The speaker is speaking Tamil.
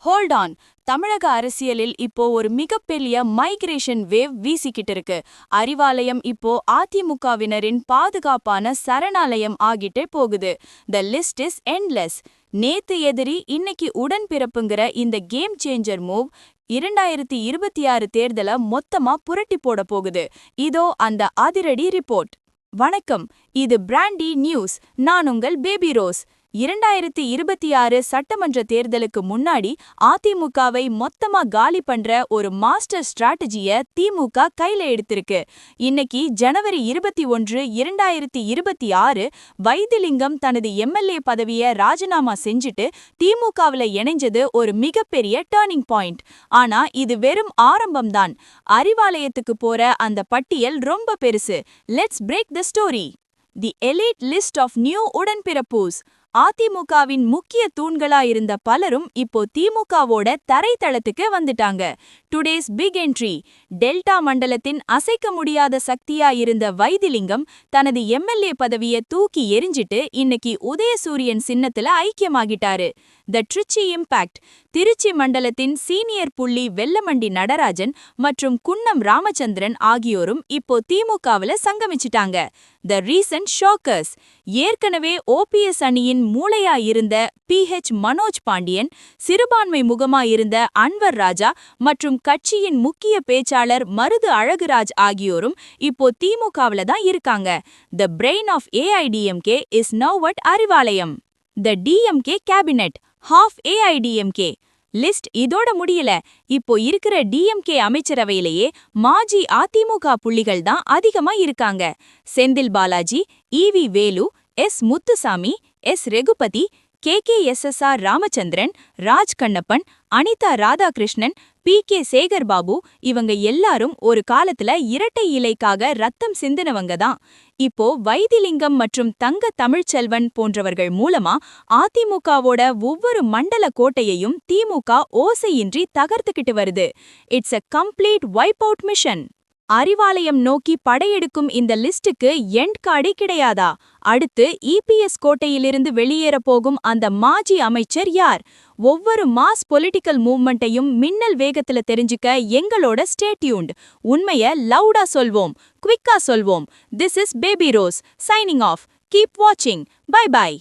Hold on. தமிழக அரசியலில் இப்போ ஒரு மிகப்பெரிய மைக்ரேஷன் வேவ் வீசிக்கிட்டு இருக்கு. அறிவாலயம் இப்போ அதிமுகவினரின் பாதுகாப்பான சரணாலயம் ஆகிட்டே போகுது. The list is endless. நேத்து எதிரி இன்னைக்கு உடன்பிறப்புங்கிற இந்த கேம் சேஞ்சர் மூவ் 2026 தேர்தல மொத்தமா புரட்டி போட போகுது. இதோ அந்த அதிரடி ரிப்போர்ட். வணக்கம், இது பிராண்டி நியூஸ். நான் உங்கள் பேபி ரோஸ். 2026 சட்டமன்ற தேர்தலுக்கு முன்னாடி அதிமுகவை மொத்தமா காலி பண்ற ஒரு மாஸ்டர் ஸ்ட்ராட்டஜிய திமுக கையில எடுத்திருக்கு. இன்னைக்கு ஜனவரி 21, 2026 வைத்திலிங்கம் தனது எம்எல்ஏ பதவியை ராஜினாமா செஞ்சுட்டு திமுகவுல இணைஞ்சது ஒரு மிகப்பெரிய டர்னிங் பாயிண்ட். ஆனா இது வெறும் ஆரம்பம்தான். அறிவாலயத்துக்கு போற அந்த பட்டியல் ரொம்ப பெருசு. Let's break the story. The elite list of new உடன்பிறப்பூஸ். அதிமுகவின் முக்கிய தூண்களா இருந்த பலரும் இப்போ திமுகவோட தரைத்தளத்துக்கு வந்துட்டாங்க. Today's big entry. டெல்டா மண்டலத்தின் அசைக்க முடியாத சக்தியா இருந்த வைத்திலிங்கம் தனது எம்எல்ஏ பதவியை தூக்கி எரிஞ்சிட்டு இன்னைக்கு உதயசூரியன் சின்னத்துல ஐக்கியமாகிட்டாரு. த ட்ரிச்சி இம்பாக்ட். திருச்சி மண்டலத்தின் சீனியர் புள்ளி வெல்லமண்டி நடராஜன் மற்றும் குன்னம் ராமச்சந்திரன் ஆகியோரும் இப்போ திமுகவுல சங்கமிச்சிட்டாங்க. The recent ஷாக்கர்ஸ். ஏற்கனவே ஓபிஎஸ் அணியின் மூளையா இருந்த PH மனோஜ் பாண்டியன், சிறுபான்மை முகமா இருந்த அன்வர் ராஜா மற்றும் கட்சியின் முக்கிய பேச்சாளர் மருது அழகுராஜ் ஆகியோரும் இப்போ திமுகவுல தான் இருக்காங்க. The brain of AIDMK is now at Arivalayam. The DMK cabinet. Half AIDMK. List இதோட முடியல. இப்போ இருக்கிற DMK அமைச்சரவையிலேயே மாஜி அதிமுக புள்ளிகள் தான் அதிகமா இருக்காங்க. Senthil Balaji, EV Velu, S Muthusamy, S Regupathi, KKSSR Ramachandran, Raj Kannappan, Anitha Radhakrishnan, PK Sekarbabu இவங்க எல்லாரும் ஒரு காலத்துல இரட்டை இலைக்காக ரத்தம் சிந்தினவங்க தான். இப்போ வைத்திலிங்கம் மற்றும் தங்க தமிழ்ச்செல்வன் போன்றவர்கள் மூலமா அதிமுகவோட ஒவ்வொரு மண்டல கோட்டையையும் திமுக ஓசையின்றி தகர்த்துக்கிட்டு வருது. It's a complete vibe out mission. Arivalayam நோக்கி படையெடுக்கும் இந்த லிஸ்டுக்கு எண்ட் கார்டே கிடையாதா? அடுத்து EPS கோட்டையிலிருந்து வெளியேற போகும் அந்த மாஜி அமைச்சர் யார்? ஒவ்வொரு மாஸ் பொலிட்டிக்கல் மூவ்மெண்ட்டையும் மின்னல் வேகத்துல தெரிஞ்சுக்க எங்களோட ஸ்டே டியூன்ட். உண்மைய லவுடா சொல்வோம், குவிக்கா சொல்வோம். This is Baby Rose signing off. Keep வாட்சிங். Bye by.